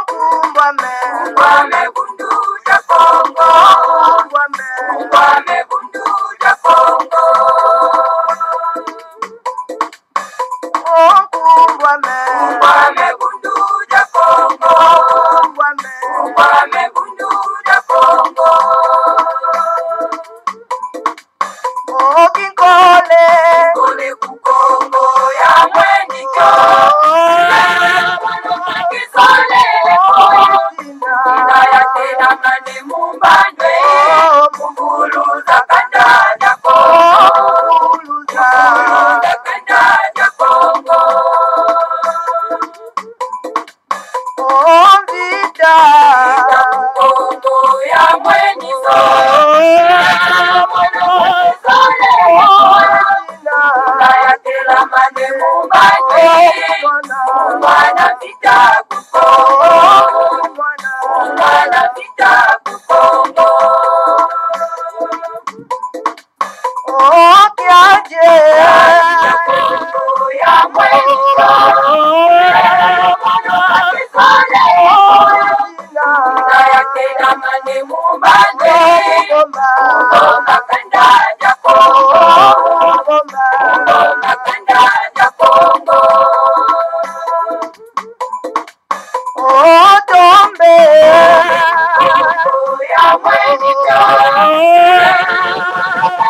Kumbwame bundu ya Kongo. Kumbwame bundu ya Kongo. Kumbwame bundu ya Kongo. Kumbwame bundu ya Kongo. Kinkole kole ku Kongo ya mweniko. Kisole ina ya tena mane mumbandwe. Mukuluza kanda ya Kongo. Mukuluza kanda ya Kongo. Vita Kongo ya mweniko. Mwana vita kukongo. Mwana vita kukongo. Kiaje Kongo ya mweniko. Mwana kisole ya tena mane mumbande. Ngoma kanda ya Kongo. Ngoma kanda ya Kongo. Tombe ya mweniko.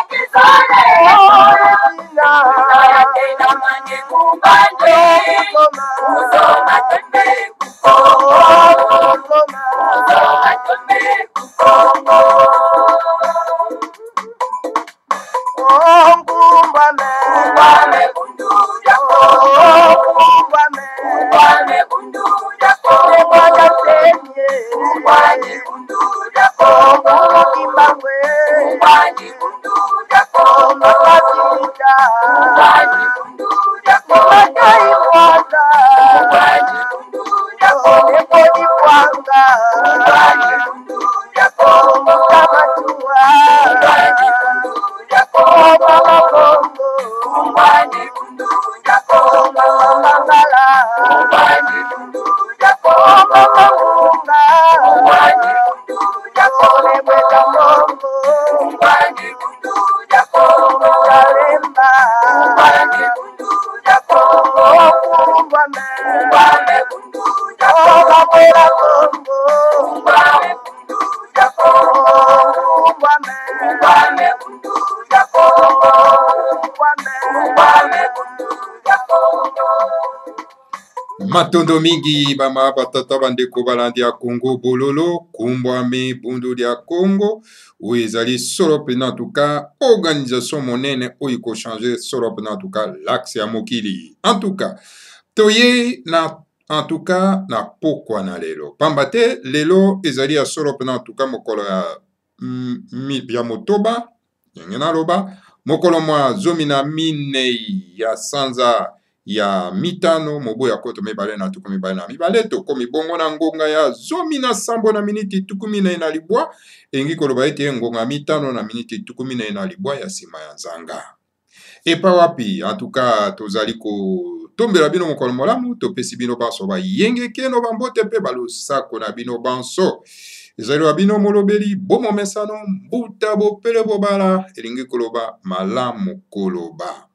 Kisole ya tena mane mumbande. Ngoma tombe kukongo. Ngoma tombe kukongo. Kumbwame bundu ya Kongo. Kumbwame bundu ya Kongo. Kumbwame bundu ya Kongo. Kumbwame bundu ya Kongo. Kumbwame bundu ya Kongo. Kumbwame bundu ya Kongo. Kumbwame bundu ya Kongo. Kumbwame bundu ya Kongo. Kumbwame bundu ya Kongo. Kumbwame bundu ya Kongo. Kumbwame bundu ya Kongo. Kumbwame bundu ya Kongo. Kumbwame bundu ya Kongo. Kumbwame bundu ya Kongo. Kumbwame bundu ya Kongo. Kumbwame bundu ya Kongo. Matondo mingi bama batata bandeko balandi ya Congo bololo Kumbwame bundu ya Congo oyo ezali solo pena en tout cas organisation monene oyo changer solo pena en tout cas l'axe ya mokili en tout cas toye na en tout cas na pokwa na lelo pamba te lelo ezali ya solo pena en tout cas mokolo ya motoba ndenge naloba mokolo mwa zomi na minei ya sanza ya mitano mobu ya koto mibale na tuku mibale na mibale tokomi bongo na ngonga ya zomi na sambo na miniti tukumi na libwa engi koloba ete ngonga mitano na miniti tukumi na libwa ya sima ya nzanga epa wapi en tout cas tozali kotombela bino mokolo molamu topesi bino banso bayengeke no bambote mpe balosako na bino banso ezali wa bino molobeli bomo mesano mbuta bopele bobala elingi koloba malamu koloba.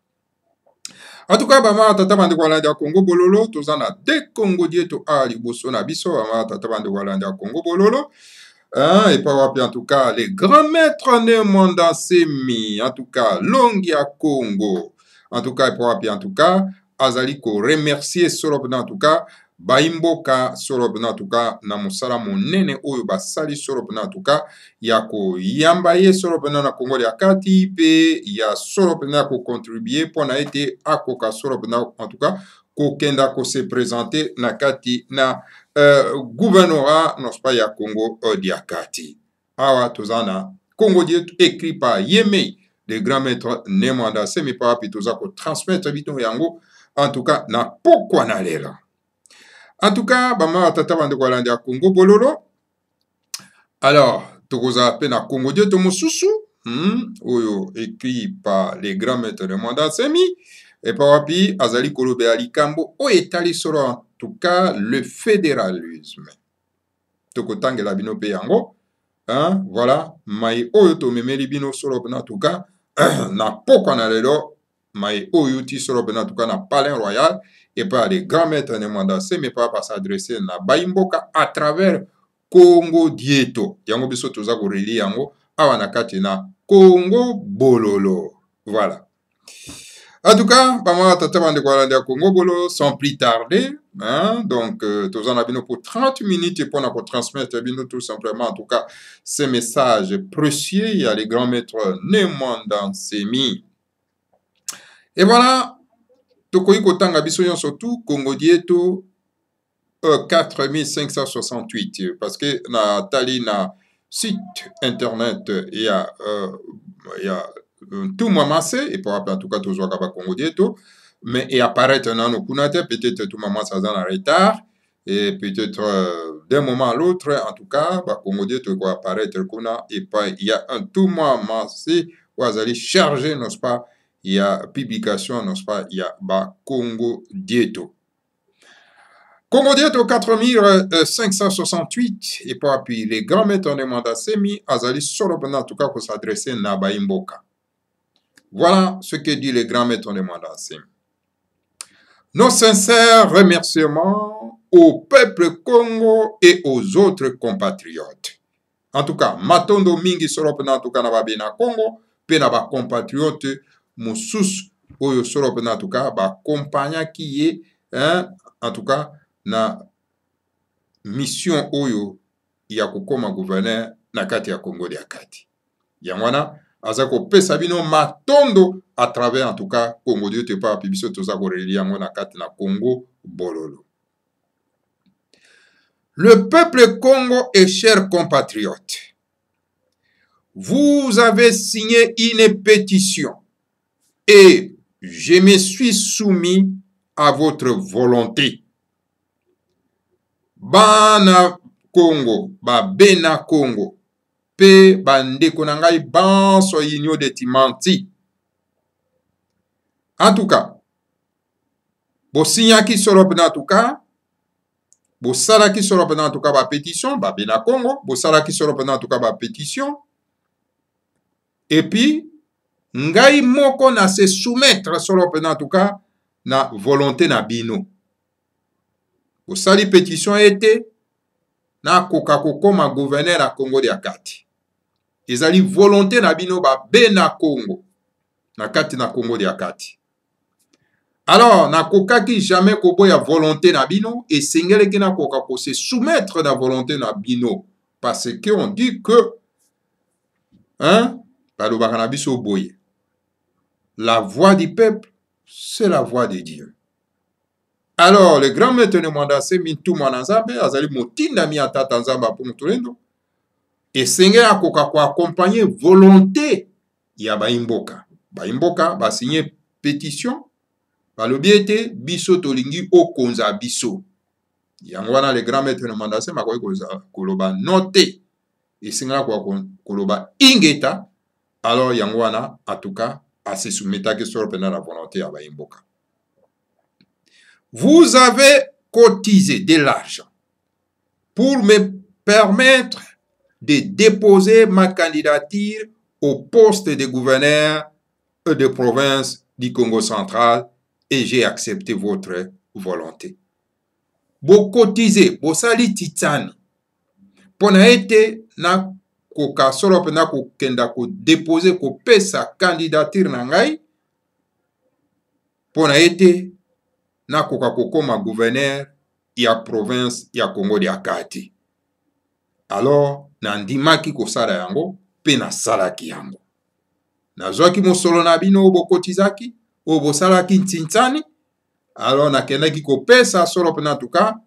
En tout cas, bama tata bande walandi ya Congo bololo tozana de Congo dieto a liboso na biso bama tata bande walandi ya Congo bololo et pas wapi en tout cas les grands maîtres Nemwanda Semi en tout cas longi ya Congo en tout cas et pas wapi en tout cas azali ko remercier solo en tout cas baimboka solo en tout cas na musala monene oyo basali solo en tout cas ya ko yamba ye solo na Congo ya kati pe ya solo na ko contribuer pona ete akoka solo en tout cas ko kenda ko se présenter na kati na gouvernorat non pas ya Congo dia kati awa tozana Congo die écrit par Yemei le grand maître Nemwanda Semi pa pitoza ko transmettre bito yango en tout cas na pokwa na lela. En tout cas, bama tata bande walandi ya Congo bololo. Alors, tokoza pena Congo die to mosusu, oyo écrit par les grands maîtres de Nemwanda Semi et pa wapi azali kolobe alikambo o etali solo en tout cas le fédéralisme. Tokotangela bino pe yango, hein, voilà, mai oyo to memeli bino solo en tout cas, na poko na lelo, mai oyo ti solo en tout cas na palais royal, et pas les grands maîtres ne mandase, mais pas s'adresser na baimboka à travers Congo Dieto. Yango biso toza ko reli yango, awa na kati na Congo Bololo. Voilà. En tout cas, Congo Bolo, sans plus tarder, hein, donc, tous en abino pour 30 minutes et pour nous transmettre tout simplement, en tout cas, ces messages précieux. Il y a les grands maîtres Nemandan Semi. Et voilà, Tokoyi Kotanga Bisoyon surtout, Congo Dieto 4568, parce que na tali na site internet, il y a tout moment c'est, et pour en tout cas, tout soit capable Congo Dieto, mais et apparaître dans nos kunate, peut-être tout moment ça en retard, et peut-être d'un moment à l'autre, en tout cas, bah, Congo Dieto quoi apparaître kuna, et pas, il y a un tout moment c'est, vous allez charger, n'est-ce pas, il y a publication, n'est-ce pas, il y a bah, Congo Dieto. Congo Dieto 4568, et puis les grands maîtres de mandat semi, azali solo en tout cas pour s'adresser à Baimboka. Voilà ce que dit les grands maîtres de mandat semi. Nos sincères remerciements au peuple Congo et aux autres compatriotes. En tout cas, matondo mingi solo en tout cas na babena Congo, pe na ba compatriote musus oyo solo en tout cas ba compagna qui est, hein, en tout cas na mission oyo ya kokoma gouverneur na kati ya Congo de Akati. Yangwana azako pesa bino matondo à travers en tout cas Congo de te pa biso toza ko reli yango na kati na Congo Bololo. Le peuple Congo et chers compatriotes, vous avez signé une pétition et je me suis soumis à votre volonté. Bana Congo, ba bena Congo, pe bandeko na ngai banso yinyo de timanti. En tout cas, bo signaki solo en tout cas, bo salaki solo en tout cas ba pétition, ba bena Congo, bo salaki solo en tout cas ba pétition. Et puis, ngai moko na se soumettre solo en tout cas na volonté na bino. Bo sali pétition été na koka kokoma gouverneur à Congo de Akati. Ezali volonté na bino ba bena Congo na kati na Congo de Akati. Alors na koka ki jamais koboya volonté na bino et sengele ki na koka ko se soumettre na volonté na bino parce que on dit que hein balobaka na biso boye. La voix du peuple c'est la voix de Dieu. Alors, le grand maître de Mandase Mintu Mwanazambe, azali motinda mi atata nzamba pour mutulendo, et sengela akoka ko accompagner volonté ya baimboka. Baimboka ba signer pétition, balobi ete biso tolingi okonza biso. Yango wana le grand maître de Mandase makoki koloba noté, et sengela ko koloba ingeta, alors yango wana en tout cas a se soumetaki sur la volonté ya baimboka. Vous avez cotisé de l'argent pour me permettre de déposer ma candidature au poste de gouverneur de province du Congo central et j'ai accepté votre volonté. Vous cotisez, vous sali titani. Pona ete na koka solo pena ko kenda ko déposer ko pesa candidature na ngai. Pona ete na koka kokoma gouverneur ya province ya Congo de Akati. Alors, na ndimaki kosala yango, pe na salaki yango. Na zwaki mosolo na bino obo kotizaki, obo salaki ntintani, alors na kendaki kopesa solo pena tuka,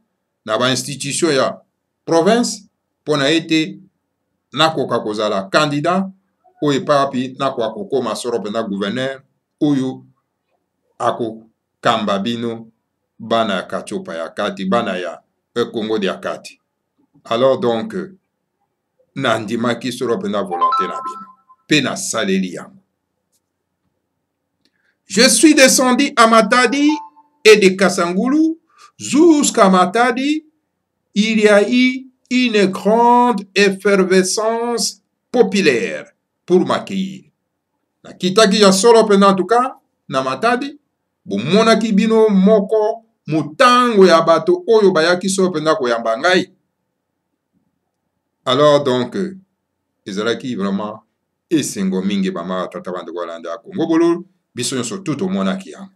na ba institution ya province, pona ete na koka kozala candidat, oye papi na koka kokoma solo pena gouverneur, oyo ako kamba bino bana ya Kachopa ya Kati, bana ya Congo de Akati. Alors donc, nandimaki solo pena volonté na bino. Pena saleli yango. Je suis descendu à Matadi et de Kasangulu jusqu'à Matadi, il y a eu une grande effervescence populaire pour m'accueillir. Na kitaki ya solo pena en tout cas, na Matadi, bomonaki bino moko mutango ya bato oyo bayaki solo pena koyamba ngai. Alors donc, ezalaki vraiment esengo mingi bama tata bande kolanda ya Congo Bololo, biso nyonso tout omonaki yango.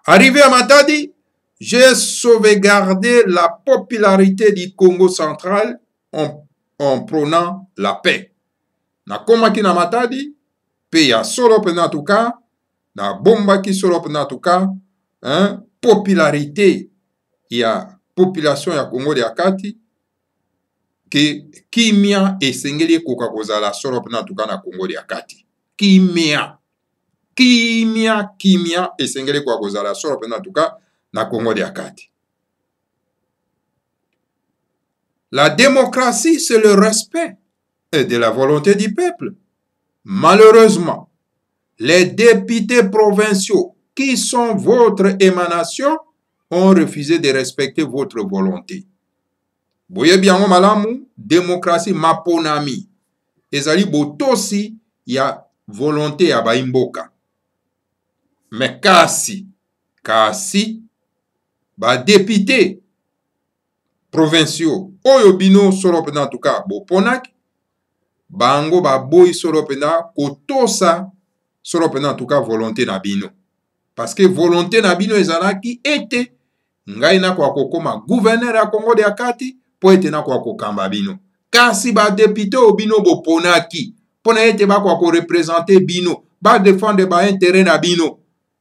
Arrivé à Matadi, j'ai sauvegardé la popularité du Congo central en prônant la paix. Na komaki na Matadi, pe ya solo pena en tout cas, na bombaki solo pena en tout cas, popularité ya population ya Congo ya kati, ke kimia esengeli ekoka kozala solo pena en tout cas na Congo ya kati. Kimia esengeli ekoka kozala solo pena en tout cas na Congo ya kati. La démocratie, c'est le respect de la volonté du peuple. Malheureusement, les députés provinciaux qui sont votre émanation ont refusé de respecter votre volonté. Boye biango malamu, démocratie maponami. Ezali botosi ya volonté ya baimboka. Mais kasi, ba député provinciaux, oyo bino solo pena en tout cas, boponak, bango ba boy solo pena, kotosa solo pena en tout cas volonté na bino. Parce que volonté na bino ezalaki ete, ngai na kwa kokoma gouverneur ya Congo de Akati, po ete na kwa kokamba bino. Kasi ba député o bino boponaki, pona ete ba kwa ko représenter bino, ba défendre ba intérêt na bino.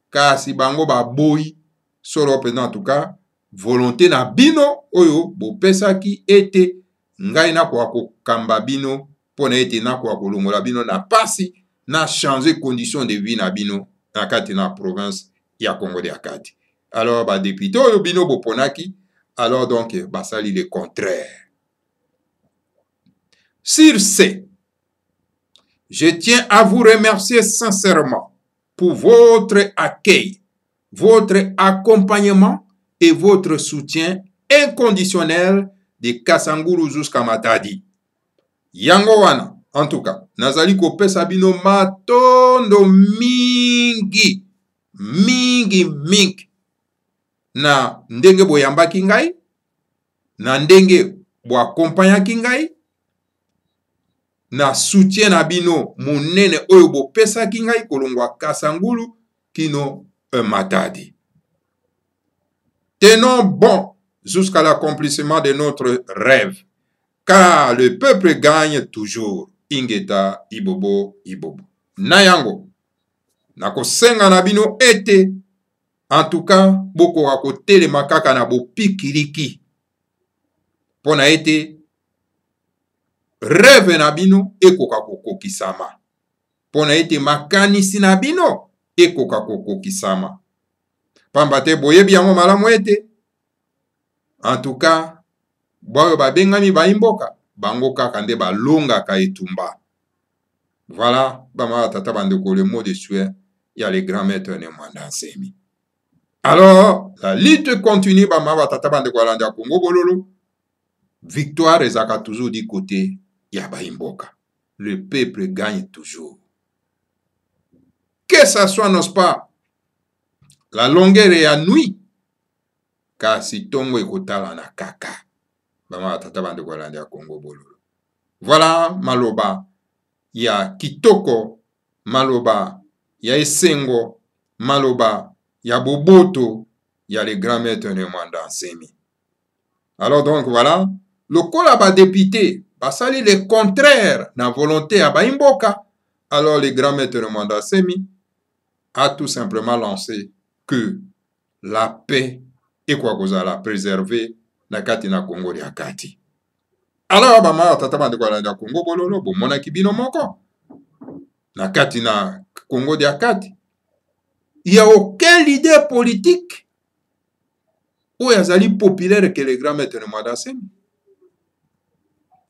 Kasi bango ba boy solo pena en tout cas, volonté na bino oyo bopesaki ete ngai na kwa kokamba bino pona ete na kwa kolongola bino na pasi na changer condition de vie na bino na kati na province ya Congo de Akati. Alors ba député oyo bino boponaki, alors donc basali le contraire. Sur ce, je tiens à vous remercier sincèrement pour votre accueil, votre accompagnement et votre soutien inconditionnel de Kasangulu jusqu'à Matadi. Yango wana, en tout cas, nazali kopesa bino matondo mingi, na ndenge boyambaki ngai, na ndenge boakompanyaki ngai, na soutien na bino munene oyo bopesaki ngai kolongwa Kasangulu kino Matadi. Tenons bon jusqu'à l'accomplissement de notre rêve, car le peuple gagne toujours. Ingeta Ibobo. Nayango, nakosenga na bino ete, en tout cas, boko akote makaka na bopikiriki. Pona ete, rêve na bino ekoka kokokisama. Pona ete makanisi na bino ekoka kokokisama. Pambate boyebi yango malamu ete, en tout cas, boyo babengami baimboka, bango kaka nde balongaka etumba. Voilà, bama tata bandeko le mot de souhait, il y a les grands maîtres ne mwanda nsemi. Alors, la lutte continue, bama tata bandeko alanda Congo Bololo, victoire ezaka toujours du côté ya baimboka. Le peuple gagne toujours. Que ça soit, n'est-ce pas, la longueur ya nuit, kasi tongo ekotala na kaka. Bama tata bande kolanda ya Congo Bololo. Voilà maloba ya kitoko, maloba ya esengo, maloba ya boboto, ya les grands maîtres de mwanda nsemi. Alors donc voilà, le kola ba député, basali le contraire na volonté à baimboka. Alors les grands maîtres de mwanda nsemi a tout simplement lancé que la paix est quoi kozala préservée na kati na Congo ya kati. Alors bama tata bande kolanda Congo Bololo bomona kibino moko na kati na Congo ya kati. Il n'y a aucun leader politique ou yazali populaire que les grands maîtres de mwanda nsemi.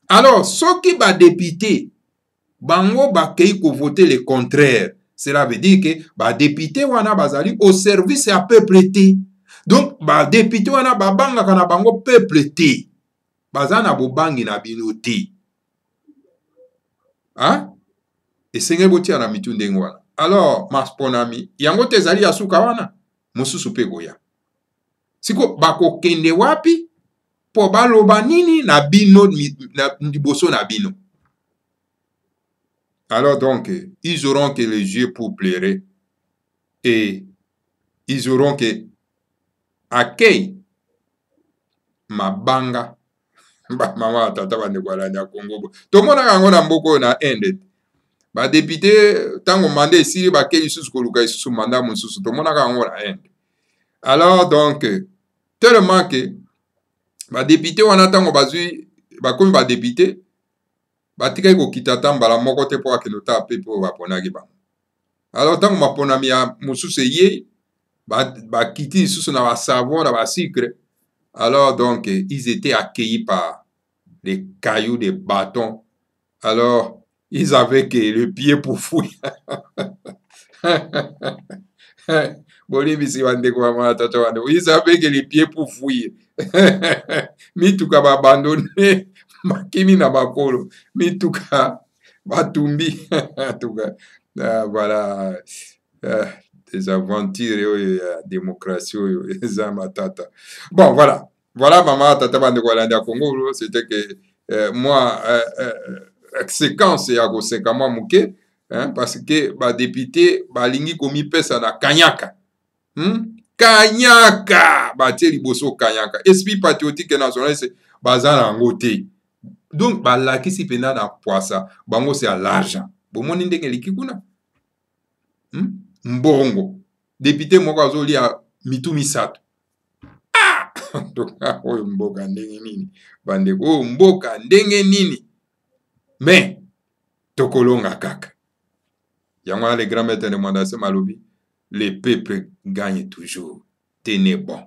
Alors ceux qui ba député bango ba kei ko voter le contraire. Cela veut dire que ba député wana bazali au service à peuple té. Donc ba député wana babanga kana bango peuple te baza na bobangi na bino te. Hein? Esenge botia na mitu ndenge wana. Alors masponami yango te ezali ya suka wana mosusu mpe goya. Siko bakokende wapi po baloba nini na bino na liboso na bino. Alors donc ils auront que les yeux pour pleurer et ils auront que accueil mabanga ba mama tata bande kwalanya Congo. Tomona kango na mboko na ende. Ba député tango mandé ici ba keli susu koluka susu mandat mususu tomona kango na ende. Alors donc tellement que ba député wana tango bazui ba komi ba député batika ko kitata mbala moko te po akenota pe po baponaki ba. Alors tango maponami ya mususu ye ba kiti susu na ba savon na ba sucre. Alors donc ils étaient accueillis par des cailloux, des bâtons. Alors ils avaient que le pied pour fouiller. Ils avaient que les pieds pour fouiller. Mituka abandonné. Makimi na bakolo. Mituka batumbi. Voilà. Des aventures, démocratie, matata. Bon, voilà. Voilà, maman, tata bande Gualanda Congo. C'était que moi, séquence ya koseka mwa muke, parce que ba député balingi komi pesa na kanyaka. Kanyaka batie liboso kanyaka. Esprit patriotique national c'est bazana yango te. Donc balakisi pena na poisa bango c'est à l'argent. Bomoni ndenge liki kuna. Mbongo. Député moko azolia mitu misato. Donc oyo mboka ndenge nini. Bandeko oyo mboka ndenge nini. Mais tokolonga kaka. Yango les grands maîtres de Mandase malobi, les peuples gagnent toujours. Tenez bon.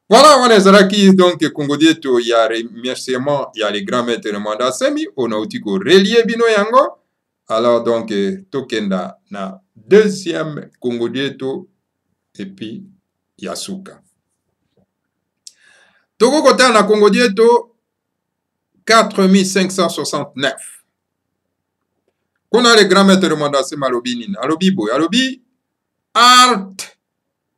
Voilà, on est là donc Congo dieto il y a remerciement, il y a les grands maîtres de Mandase mi on a outiko relié bino yango. Alors donc tokenda na deuxième Congo dieto et puis Yasuka. Toko kota na Congo dieto 4569. Qu'on a les grands maîtres de Mandase malobi nini. Alobi boy, alobi art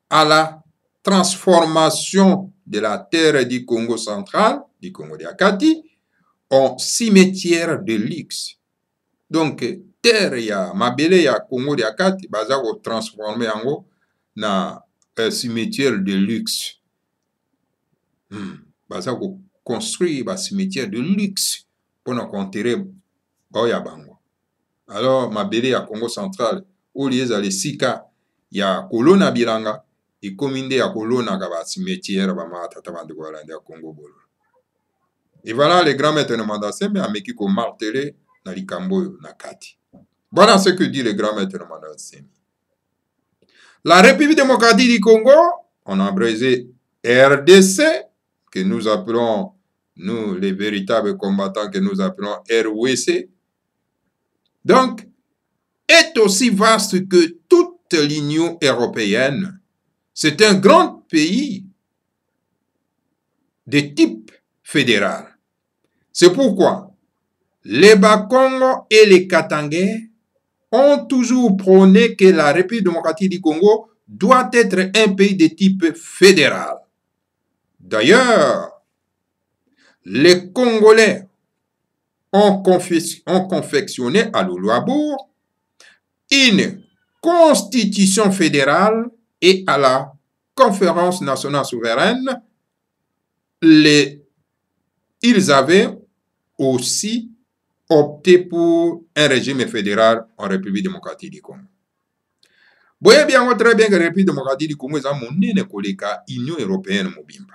à la transformation de la terre du Congo central, du Congo de Akati, en cimetière de luxe. Donc, terre ya mabele ya Congo de Akati, baza ko transformer yango na cimetière de luxe. Baza ko construire ba cimetière de luxe pour nous enterrer Oya Bango. Alors, mabele ya Congo central, ou liés à sika ya kolona bilanga, et commande ya kolona kaba cimetière ba ma tata bande Gualanda Congo bolo. Et voilà les grands maîtres de Mandase, mais ameki ko martelé na likambo na kati. Voilà ce que dit le grand maître de Mandase. La République démocratique du Congo, on a abrégé RDC, que nous appelons, nous les véritables combattants, que nous appelons RWC, donc, est aussi vaste que toute l'Union européenne. C'est un grand pays de type fédéral. C'est pourquoi les Bakongo et les Katangais ont toujours prôné que la République démocratique du Congo doit être un pays de type fédéral. D'ailleurs, les Congolais ont confectionné à Loulouabourg une constitution fédérale et à la conférence nationale souveraine, ils avaient aussi opté pour un régime fédéral en République démocratique du Congo. Vous voyez bien très bien que la République démocratique du Congo est un monnaie koleka Union européenne mobimba.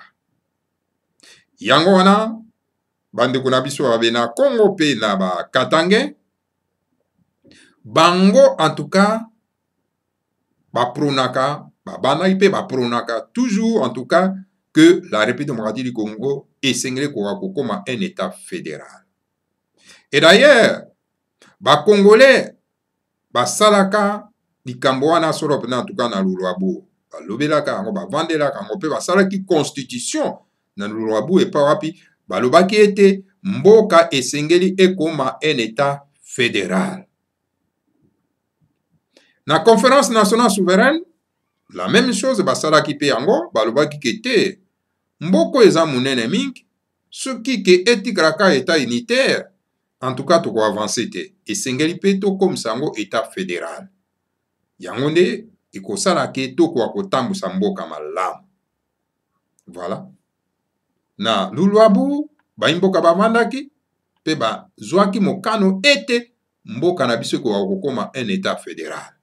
Yango wana bande kuna biso abena Congo pe na ba Katangais bango en tout cas ba pronaka ba bana ipe ba pronaka toujours en tout cas que la République démocratique du Congo est singlet comme un État fédéral. Et d'ailleurs, ba Congolais ba salaka likambo wana solo en tout cas na Loulouabourg balobelaka yango, bavandelaka yango, mpe basalaki constitution na lwabu epa wapi balobaki ete mboka esengeli ekoma un état fédéral. Na conférence nationale souveraine, la même chose basalaki pe yango, balobaki ke te mboko eza munene mingi, soki ke etikalaka état unitaire, en tout cas toko avancer te, esengeli pe tokomisa yango état fédéral. Yango nde ekosala ke toko kotambusa mboka malamu. Voilà. Na lulwabu baimboka bavandaki pe bazwaki mokano ete mboka na biso kokoma un état fédéral.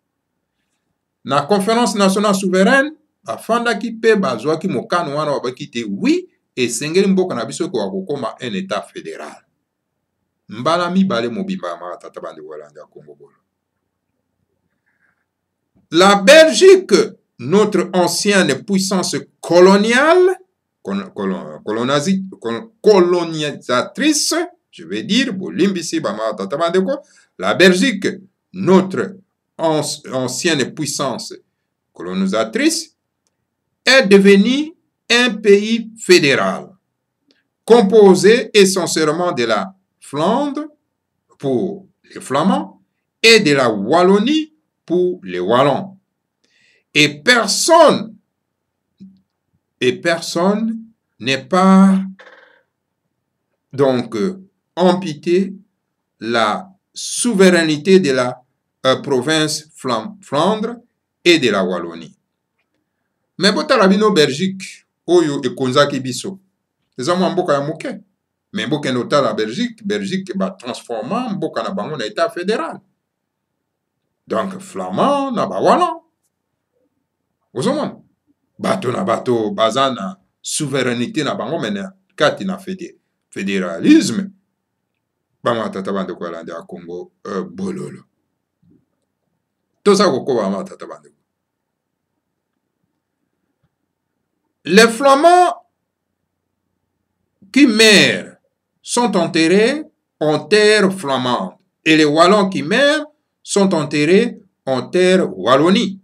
Na conférence nationale souveraine bafandaki pe bazwaki mokano wana babaki te oui esengeli mboka na biso kokoma un état fédéral. Mbala mibale mobimba ma tata bande Walanda Congo bolo. La Belgique, notre ancienne puissance coloniale, colonisatrice, je vais dire, la Belgique, notre ancienne puissance colonisatrice, est devenue un pays fédéral, composé essentiellement de la Flandre pour les Flamands et de la Wallonie pour les Wallons. Et personne n'est pas donc amputé la souveraineté de la province Flandre et de la Wallonie. Mais botala bino Belgique oyo ekonzaki biso eza mwa mboka ya moke, mais mboka nota la Belgique ba transforma mboka na bango na état fédéral. Donc flamand na ba wallon ozomona bato na bato baza na souveraineté na bango mena kati na fédéralisme bama tata bande ko alanda Congo bololo toza kokoba bama tata bande. Les Flamands qui meurent sont enterrés en terre flamande et les Wallons qui meurent sont enterrés en terre Wallonie.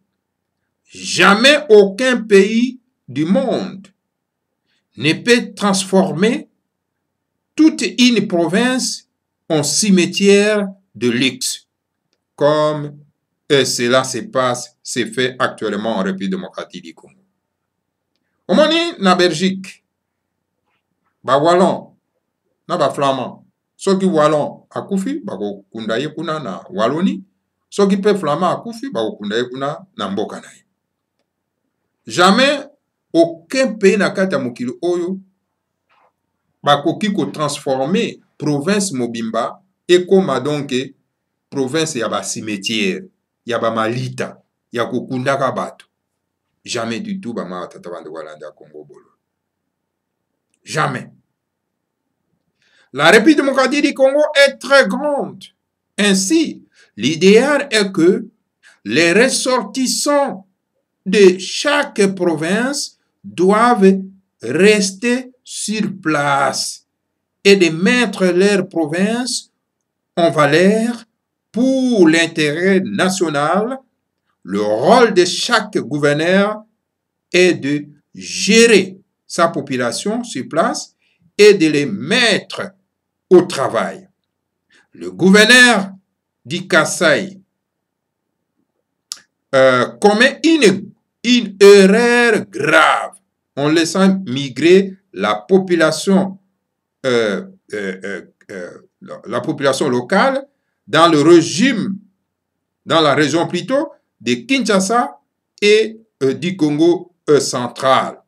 Jamais aucun pays du monde ne peut transformer toute une province en cimetière de luxe, comme cela se fait actuellement en République démocratique du Congo. Omoni na Belgique, ba Wallon na ba Flamand, soki Wallon akufi bako kundaye kuna na Wallonie, soki pe Flamand akufi bako kundaye kuna na mboka na ye. Jamais aucun pays na kati ya mokili oyo bakoki ko transformer province mobimba ekoma donc province ya ba cimetière, ya ba malita, ya kokundaka bato. Jamais du tout bama tata bande Walanda Congo bolo. Jamais. La République démocratique du Congo est très grande. Ainsi, l'idéal est que les ressortissants de chaque province doivent rester sur place et de mettre leur province en valeur pour l'intérêt national. Le rôle de chaque gouverneur est de gérer sa population sur place et de les mettre au travail. Le gouverneur du Kasaï commet une erreur grave en laissant migrer la population locale dans le régime, dans la région plutôt, de Kinshasa et du Congo central.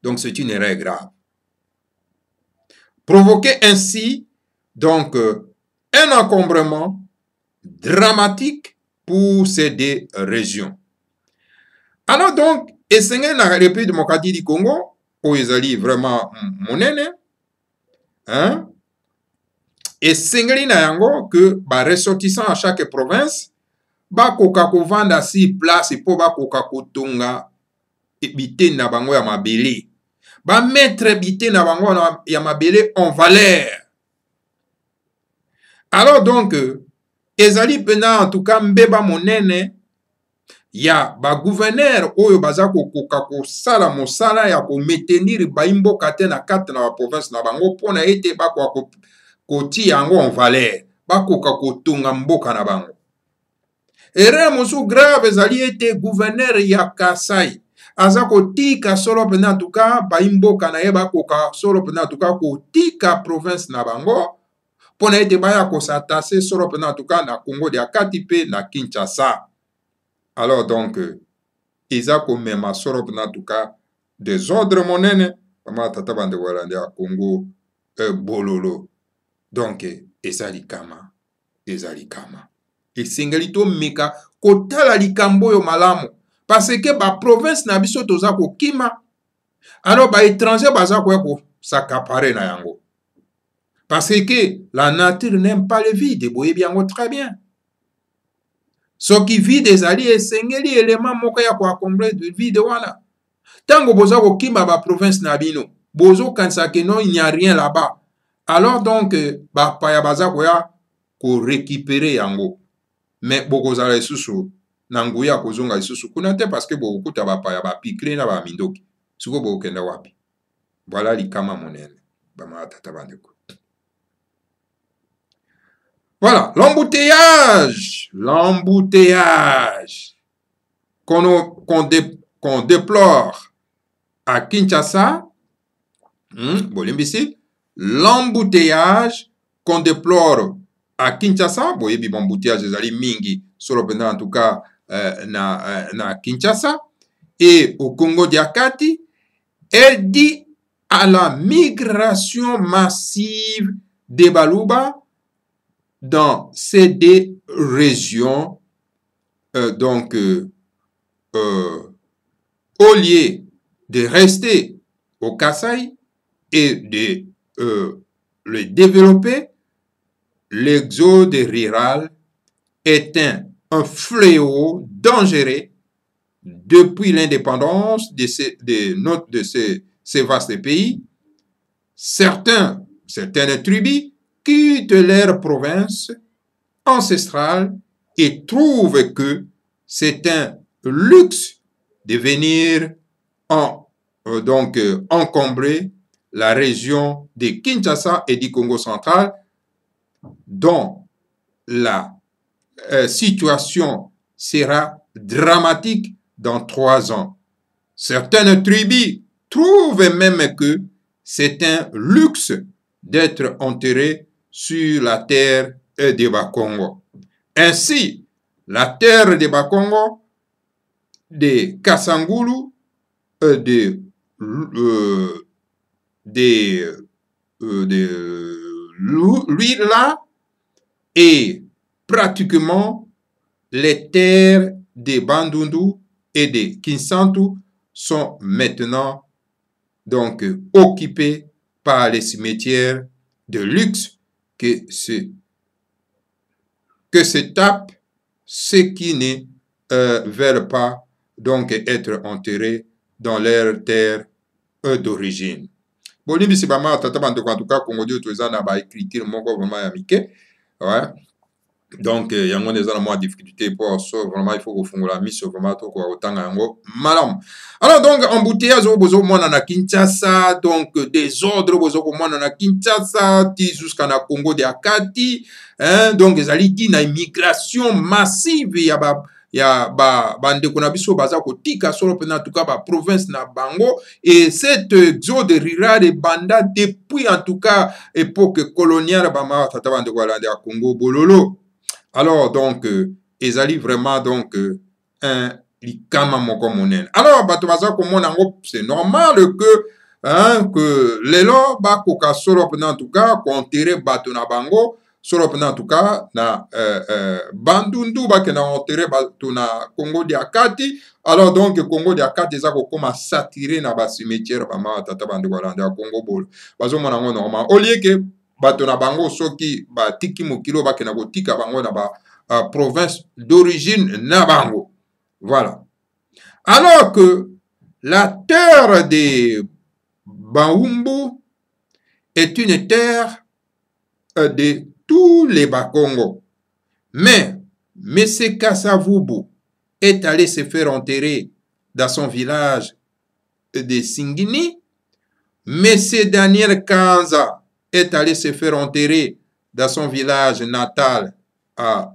Donc c'est une erreur grave. Provoquer ainsi donc un encombrement dramatique pour ces deux régions. Alors donc, esengeli na République démocratique du Congo, oyo ezali vraiment monene, hein? Esengeli na yango que ba ressortissant à chaque province bakoka kovanda si place po bakoka kotonga biteni na bango ya mabele, ba mettre biteni na bango ya mabele en valeur. Alors donc ezali pena en tout cas mbeba monene ya ba gouverneur oyo baza kokoka kosala mosala ya komaintenir baimboka te na kati na baprovince na bango mpona ete bakoka kotia yango en valeur bakoka kotonga mboka na bango. Erreur mosusu grave ezali ete gouverneur ya Kasai aza kotika solo pena en tout cas baimboka na ye bakoka solo pena en tout cas kotika province na bango mpona ete baya kosatase solo pena en tout cas na Congo dia kati pe na Kinshasa. Alors donc eza komema solo pena en tout cas désordre monene mama tata bande walande ya Congo bololo. Donc eza likama esengeli tomeka kotala likambo oyo malamu parce que ba province na biso toza kokima alors ba étranger baza koya kosakapare na yango parce que la nature n'aime pas le vide boyebi yango très bien. Soki vide ezali esengeli élément moko ya koakomble de vide wana tango boza kokima ba province na bino bozo kanisa que non il n'y a rien là-bas. Alors donc bapaya baza koya ko récupérer yango mais bokozala lisusu na nguya kozonga lisusu kuna te parce que bokokuta bapaya bapikle na bamindoki siko bokenda wapi. Voilà likama monene bama tata bandeko. Voilà l'embouteillage qu'on déplore à Kinshasa. Bolimbisi l'embouteillage qu'on déplore à Kinshasa, boyebi embouteillage ezali mingi solo pena en tout cas na Kinshasa et au Congo dia Kati est dit à la migration massive des Baluba dans ces deux régions donc au lieu de rester au Kasai et de le développer, l'exode rural est un fléau dangereux depuis l'indépendance de ces vastes pays. Certaines tribus quittent leur province ancestrale et trouvent que c'est un luxe de venir encombrer la région de Kinshasa et du Congo central, dont la situation sera dramatique dans 3 ans. Certaines tribus trouvent même que c'est un luxe d'être enterré sur la terre de Bakongo. Ainsi, la terre de Bakongo, de Kasangulu, de Luila et pratiquement les terres de Bandundu et de Kinsantu sont maintenant donc occupées par les cimetières de luxe que se tapent ceux qui ne veulent pas donc être enterrés dans leur terre d'origine. Bolimbi si bama tata bandeko en tout cas Congo dio toza na ba écriture moko vraiment ya mike. Ouais. Donc yango neza na moi difficulté pour so vraiment il faut kofungola miso vraiment to ko otanga yango malam. Alors donc embouteillage bozo mona na Kinshasa, donc désordre bozo ko mona na Kinshasa ti jusqu'à na Congo dia Kati, hein, donc ezali di na immigration massive ya bandeko na biso baza kotika solo pena en tout cas ba province na bango et cette exode rural et banda depuis en tout cas époque coloniale bama tata bandeko alande ya Congo bololo. Alors donc ezali vraiment donc un likama moko monene. Alors bato baza komona ngo c'est normal que lelo ba koka solo pena en tout cas enterrer bato na bango solo pena en tout cas na Bandundu ba kena enterrer bato na Congo dia Kati. Alors donc Congo dia Kati eza kokoma saturé na ba cimetière ba ma tata bande kolanda ya Congo bol bazo mona ngo normal au lieu que bato na bango soki ba tiki mokilo ba kena kotika bango na ba province d'origine na bango. Voilà. Alors que la terre de Baumbu est une terre de tous les Bakongo. Mais M. Kasavubu est allé se faire enterrer dans son village de Singini. Monsieur Daniel Kanza est allé se faire enterrer dans son village natal à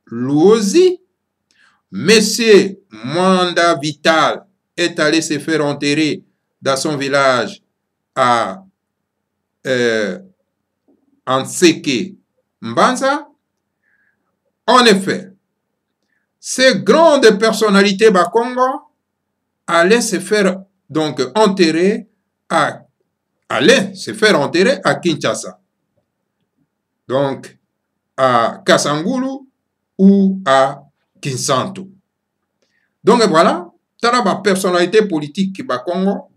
Luozi. Monsieur Mwanda Vital est allé se faire enterrer dans son village à Anseke Mbanza. En effet, ces grandes personnalités Bakongo allaient se faire donc enterrer à Kinshasa, donc à Kasangulu ou à Kinsantu. Donc voilà, tala ba personnalité politique Bakongo,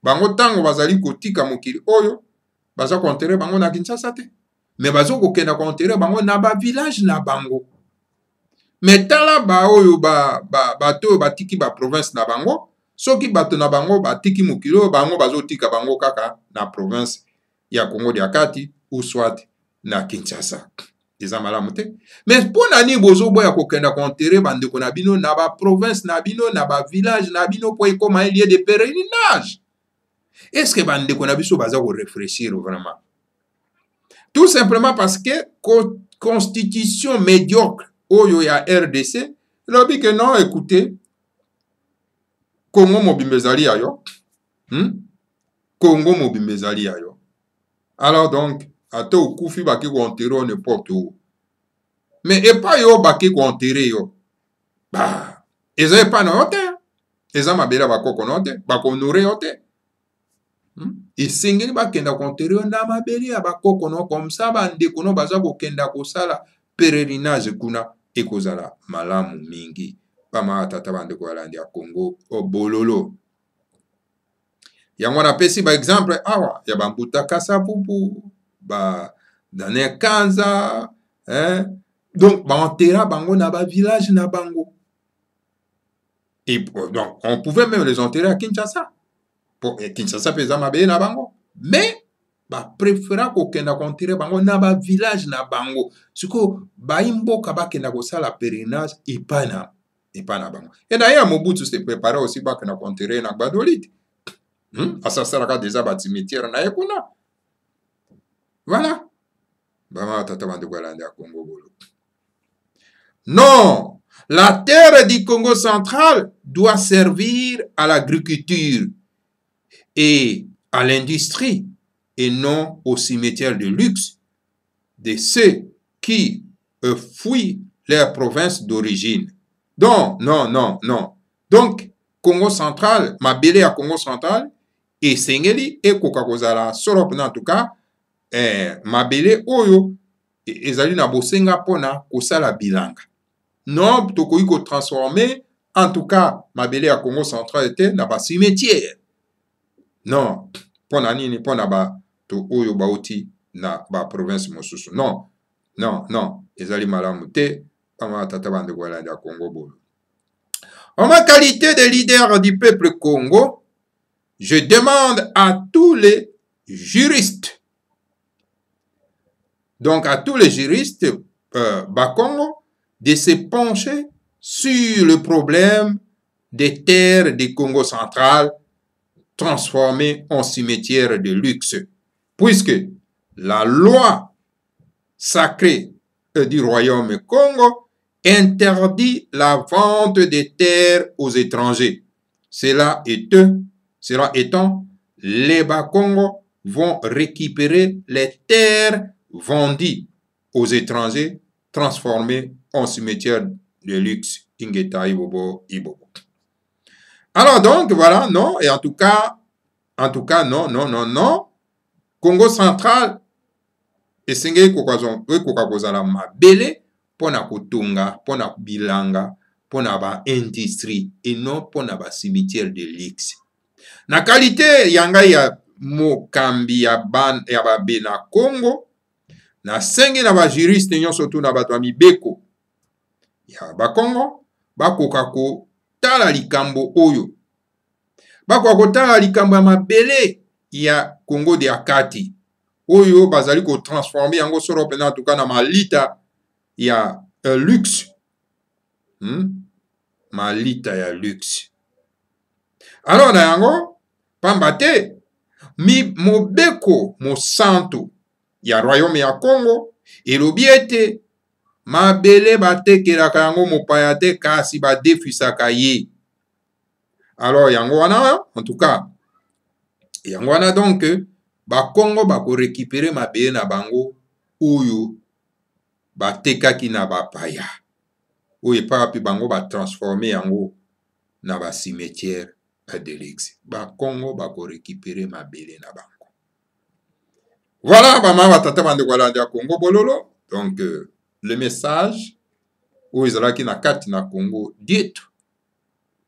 bango tango bazali kotika mokili oyo, baza ko enterrer bango na Kinshasa te, mais bazo ko kenda ko enterrer bango na ba village na bango. Mais tala ba oyo bato batiki ba province na bango, soki bato na bango batiki mokilo bango bazotika bango kaka na province ya Congo dia Kati ou soit na Kinshasa. Eza malamu te. Mais pona ni bozo boya kokenda kontere bandeko na bino na ba province na bino na ba village na bino po ekoma un lieu de pèlerinage. Est-ce que bandeko na biso baza ko réfléchir vraiment? Tout simplement parce que constitution médiocre oyo ya RDC lobi que non, écoutez, Congo mobimbezali ayo, Congo mobimbezali ayo. Alors donc, ato okufi baki ko enterrer n'importe où. Mais et pas yo baki ko enterrer yo. Bah, eza pas na hote. Eza mabela bakoko note, bako nouré hote. Isingeli bakenda ko enterrer na mabeli ya bakoko no comme ça bandeko no baza ko kenda ko sala pèlerinage kuna ekozala malamu mingi. Pama tata bandeko alandi ya Congo o bololo. Yango na pesi ba exemple awa ya Bambuta Kasapupu, ba Daniel Kanza, donc ba enterra bango na ba village na bango. Et donc on pouvait même les enterrer à Kinshasa. Pour Kinshasa pesa mabe na bango. Mais ba préféra ko kenda ko enterrer bango na ba village na bango. Siko ba imboka ba kenda ko sala pèlerinage ipana bango. Et d'ailleurs Mobutu s'est préparé aussi ba kenda ko enterrer na Gbadolite. Asasaraka déjà ba cimetière na ekuna. Voilà. Non, la terre du Congo central doit servir à l'agriculture et à l'industrie et non au cimetière de luxe de ceux qui fuient leur province d'origine. Donc, non. Donc, Congo central, mabele à Congo central, et Sengeli et Coca-Cola, Sorop en tout cas, mabele oyo ezali na bosenga pona kosala bilanga. Non, tokoki ko transformer en tout cas mabele ya Congo central était na ba cimetière. Non, pona nini pona ba to oyo bauti na ba province mosusu. Non, ezali malamu te pama tata bande kwala ya Congo bolo. En ma qualité de leader du peuple Congo, je demande à tous les juristes, donc à tous les juristes Bakongo, de se pencher sur le problème des terres du Congo central transformées en cimetières de luxe, puisque la loi sacrée du royaume Congo interdit la vente des terres aux étrangers. Cela étant, les Bakongo vont récupérer les terres vendues aux étrangers transformées en cimetière de luxe. Ingeta Ibobo. Alors donc, voilà, non, et en tout cas, non. Congo central, et senge kokakozala mabele, pona kotunga, pona bilanga, pona ba industrie, et non pona ba cimetière de luxe. Na qualité yanga ya mokambi ya babe na Congo, na senge na ba juriste nyonso tu na bato ya mibeko ya Bakongo, bakoka ko tala likambo oyo. Bakoka ko tala likambo ya mabele ya Congo de Akati. Oyo bazali ko transformer yango soro pena tuka na malita ya luxe. malita ya luxe. Alors na yango pamba te mobeko mosantu ya royaume ya Congo elobi ete mabele batekelaka yango mopaya te kasi badefisaka ye. Alors yango wana en tout cas yango wana donc bakongo bako récupérer mabele na bango oyo batekaki na bapaya oyo epapi bango batransforme yango na bacimetière de luxe. Bakongo bako récupérer mabele na bango. Voilà bama batata bandeko balandi ya Congo bololo. Donc le message oyo ezalaki na kati na Congo dietu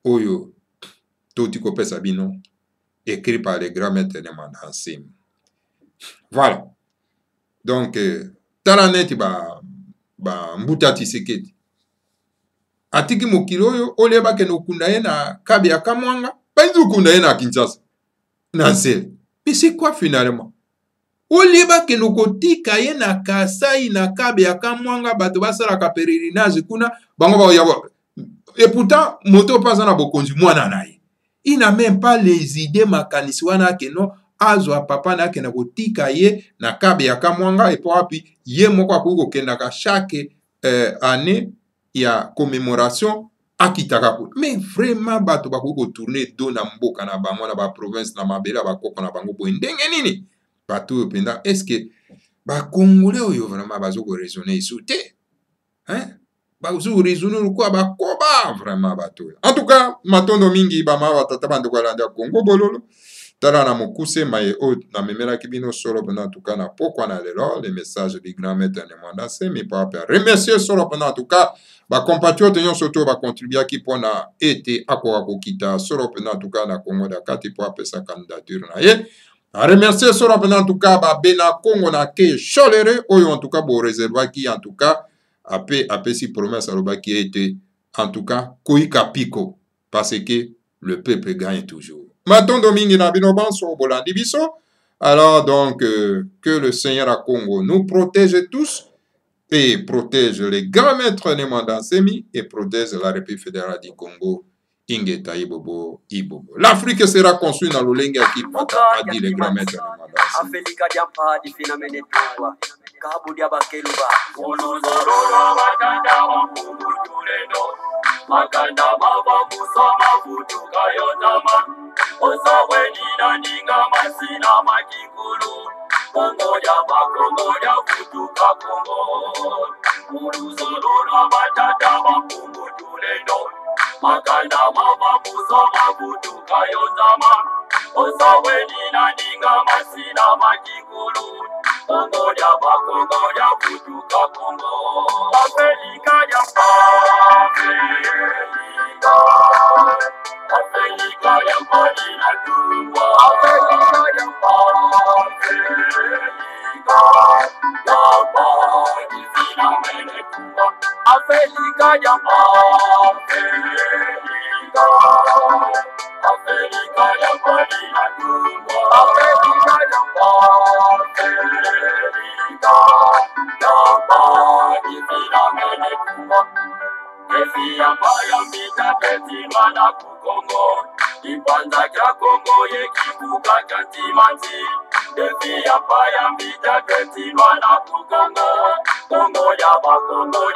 oyo toti kopesa bino écrit par les grands maîtres de Mandansemi. Voilà. Donc tala neti ba Mbuta Tshisekedi atiki mokili oyo oleba ke nokunda ye na kabe ya Kamwanga banzi okunda ye na Kinshasa na sel. Mais c'est quoi finalement? Oleba ke nokotika ye na Kasai na kabe ya Kamwanga bato basalaka pèlerinage kuna bango ba yabo. Et pourtant moto paza na bokonzi mwana na ye. Il n'a même pas les idées makanisi wana ke no azwa papa na ke na kotika ye na kabe ya Kamwanga et puis ye moko akoki kendaka chaque année ya commémoration akitaka. Mais vraiment bato bakoki tourner do na mboka na bango na ba province na mabela bakoko na bango boye ndenge nini bato penda est-ce que ba congolais oyo vraiment bazoko raisonner isu te hein bazo raisonner quoi bakoba vraiment bato. En tout cas matondo mingi bama batata bande kwa landa Congo bololo tala na mokuse maye o na memela kibino solo pendant en tout cas na pokwa na lelo les messages du grand maître de Mandansemi pa remercier solo pendant en tout cas ba compatriotes nyon surtout ba contribuer ki pona été akoka kokita solo pendant en tout cas na Congo da kati po apesa candidature na ye. A remercier solo pendant en tout cas ba bena Congo na ke cholere oyo en tout cas bo réserva ki en tout cas apé si promesse aloba qui était en tout cas koika piko parce que le peuple gagne toujours. Matondo mingi na bino banso bolandi biso. Alors donc que le Seigneur à Congo nous protège tous et protège les grands maîtres de Mandansemi et protège la République fédérale du Congo. Ingeta Ibobo Ibobo. L'Afrique sera construite dans l'Olenga qui a dit les grands maîtres de Mandansemi. Makanda mava musoma kutuka yotama Osawe nina ninga masina makikulu Kongo ya kutuka Kongo Uruzolora batata makungu tulendo Makanda mava musoma kutuka yotama Osawe nina ninga masina makikulu Kongo ya kutuka Kongo Afrika ya Afrika ya Marina Tumba Afrika ya Marina Tumba Afrika ya Marina Tumba Kesi ambayo mita petima na kukongo Ipanza kya Kongo ye kibuka kya timanzi Kesi ambayo mita petima na kukongo Kongo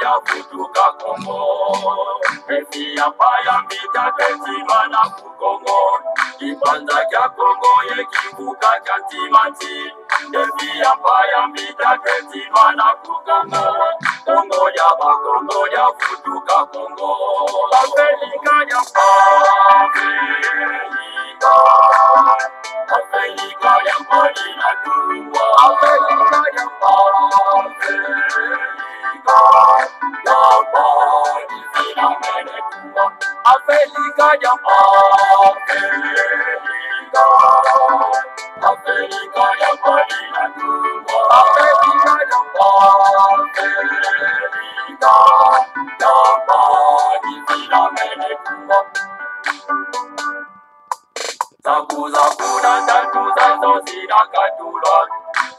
ya kutuka Kongo Kesi ambayo mita petima na kukongo Ipanza kya Kongo ye kibuka kya timanzi Kesi ambayo mita petima na kukongo Kongo ya kutuka Kongo Afrika ya Afrika ya Marina Tumba Afrika ya Afrika ya Afrika ya Marina Tumba Afrika Zakuza kuna tatuza zozira katulwa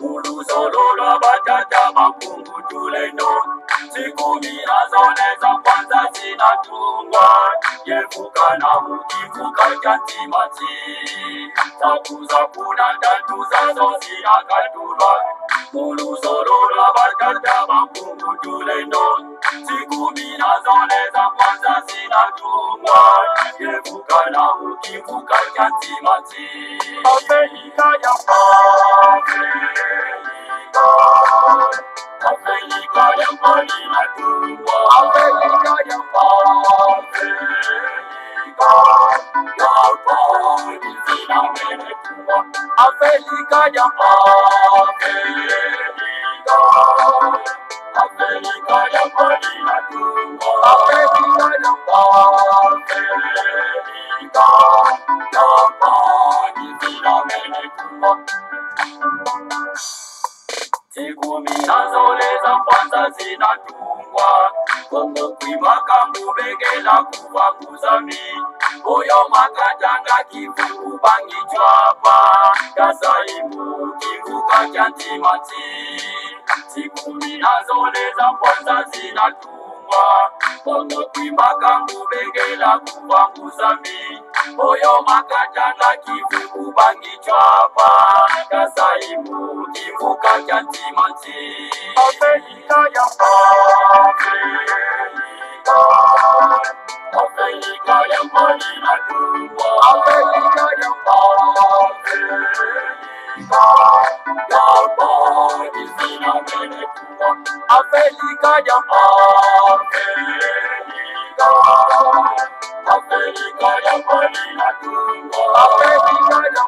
Uluzololwa batata makungu tulendo siku minazone za kwanza zinatungwa, yevuka na mukivuka kyantimati, takuza kuna tatu zazo zinakatulwa, muluzolola bakata bakungutuleno, siku minazone za kwanza zinatungwa, yevuka na mukivuka kyantimati. Afrika ya Afrika ya Malina Tumba, Afrika ya Afrika ya Afrika ya Malina Tumba, Afrika ya siku minazole za kwanza zinatungwa, Kongo kwimaka mubegela kuva kuzami, oyo makatanga kivuku bangi chwapa, kasaimu kivuka kyantimati. Siku minazole za kwanza zinatungwa, Kongo kwimaka mubegela kuva kuzami, oyo makatanga kivuku bangi chwapa, kasaimu kivuka kyantimati. Afrika ya Afrika ya Malina Tumba, Afrika ya Afrika ya Afrika ya Malina Tumba, Afrika ya